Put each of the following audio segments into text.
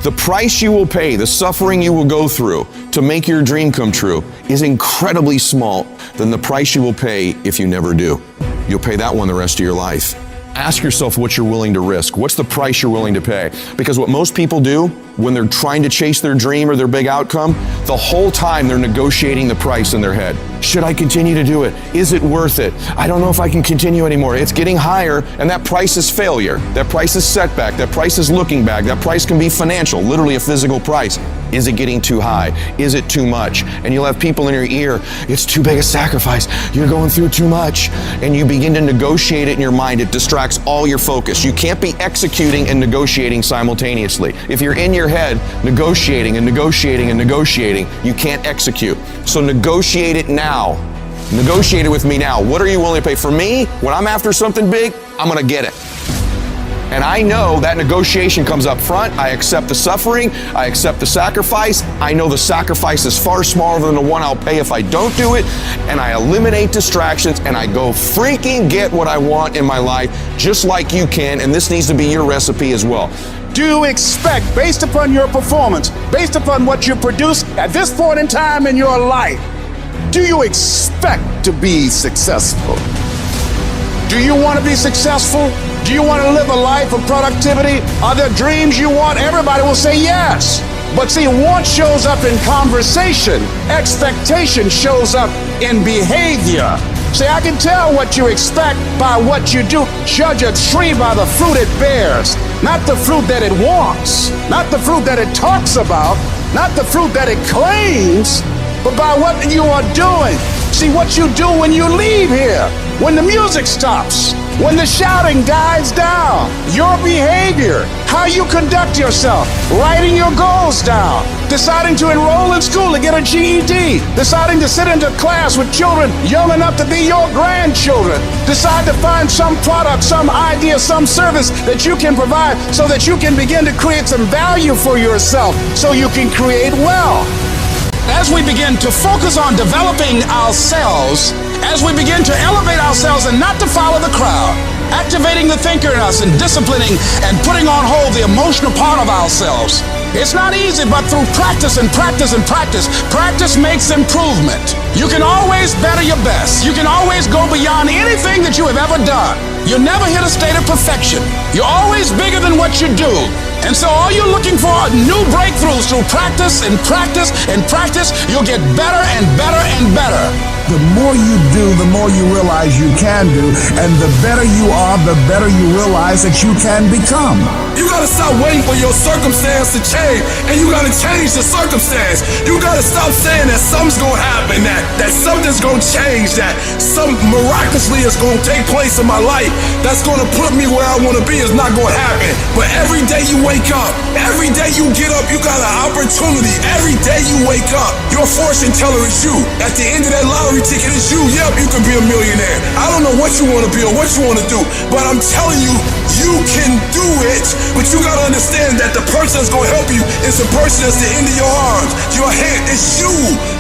The price you will pay, the suffering you will go through to make your dream come true is incredibly small than the price you will pay if you never do. You'll pay that one the rest of your life. Ask yourself what you're willing to risk. What's the price you're willing to pay? Because what most people do when they're trying to chase their dream or their big outcome, the whole time they're negotiating the price in their head. Should I continue to do it? Is it worth it? I don't know if I can continue anymore. It's getting higher, and that price is failure. That price is setback. That price is looking back. That price can be financial, literally a physical price. Is it getting too high? Is it too much? And you'll have people in your ear, it's too big a sacrifice. You're going through too much. And you begin to negotiate it in your mind. It distracts all your focus. You can't be executing and negotiating simultaneously. If you're in your head negotiating and negotiating and negotiating, you can't execute. So negotiate it now. Negotiate it with me now. What are you willing to pay? For me, when I'm after something big, I'm gonna get it. And I know that negotiation comes up front. I accept the suffering. I accept the sacrifice. I know the sacrifice is far smaller than the one I'll pay if I don't do it. And I eliminate distractions and I go freaking get what I want in my life, just like you can. And this needs to be your recipe as well. Do you expect, based upon your performance, based upon what you produce at this point in time in your life, do you expect to be successful? Do you want to be successful? Do you want to live a life of productivity? Are there dreams you want? Everybody will say yes. But see, want shows up in conversation. Expectation shows up in behavior. See, I can tell what you expect by what you do. Judge a tree by the fruit it bears, not the fruit that it wants, not the fruit that it talks about, not the fruit that it claims, but by what you are doing. See, what you do when you leave here, when the music stops, when the shouting dies down, your behavior, how you conduct yourself, writing your goals down, deciding to enroll in school to get a GED, deciding to sit into class with children young enough to be your grandchildren, decide to find some product, some idea, some service that you can provide so that you can begin to create some value for yourself so you can create wealth. As we begin to focus on developing ourselves, as we begin to elevate ourselves and not to follow the crowd, activating the thinker in us and disciplining and putting on hold the emotional part of ourselves. It's not easy, but through practice and practice and practice, practice makes improvement. You can always better your best. You can always go beyond anything that you have ever done. You'll never hit a state of perfection. You're always bigger than what you do. And so all you're looking for are new breakthroughs through practice and practice and practice. You'll get better and better and better. The more you do, the more you realize you can do, and the better you are, the better you realize that you can become. You gotta stop waiting for your circumstance to change, and you gotta change the circumstance. You gotta stop saying that something's gonna happen, that something's gonna change, that something miraculously is gonna take place in my life that's gonna put me where I wanna be is not gonna happen. But every day you wake up, every day you get up, you got an opportunity. Every day you wake up, your fortune teller is you. At the end of that lottery ticket is you. Yep, you can be a millionaire. I don't know what you want to be or what you want to do, but I'm telling you, you can do it. But you got to understand that the person that's going to help you is the person that's the end of your arms. Your hand is you.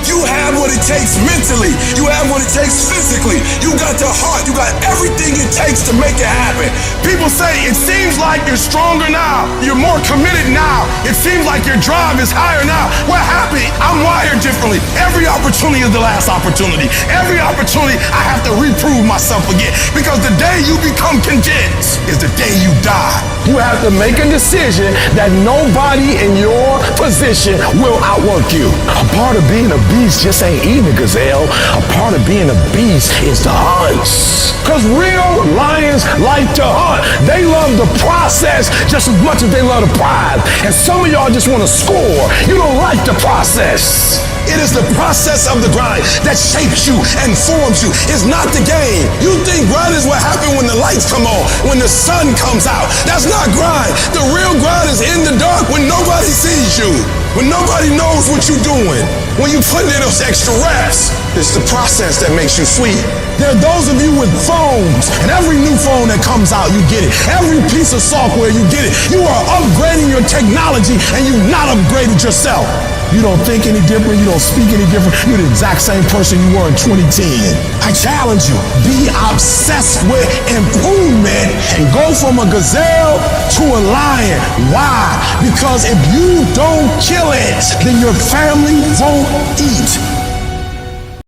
You have what it takes mentally. You have what it takes physically. You got the heart. You got everything it takes to make it happen. People say it seems like you're stronger now. You're more committed now. It seems like your drive is higher now. We're happy. I'm wired differently. Every opportunity is the last opportunity. Every opportunity I have to reprove myself again, because the day you become content is the day you die. You have to make a decision that nobody in your position will outwork you. A part of being a beast just ain't eating a gazelle. A part of being a beast is to hunt. Because real lions like to hunt. They love the process just as much as they love the prize. And some of y'all just want to score. You don't like the process. It is the process of the grind that shapes you and forms you. It's not the game. You think grind is what happens when the lights come on, when the sun comes out. That's not grind. The real grind is in the dark when nobody sees you, when nobody knows what you're doing, when you put in those extra reps. It's the process that makes you sweet. There are those of you with phones, and every new phone that comes out, you get it. Every piece of software, you get it. You are upgrading your technology, and you've not upgraded yourself. You don't think any different. You don't speak any different. You're the exact same person you were in 2010. I challenge you, be obsessed with improvement and go from a gazelle to a lion. Why? Because if you don't kill it, then your family won't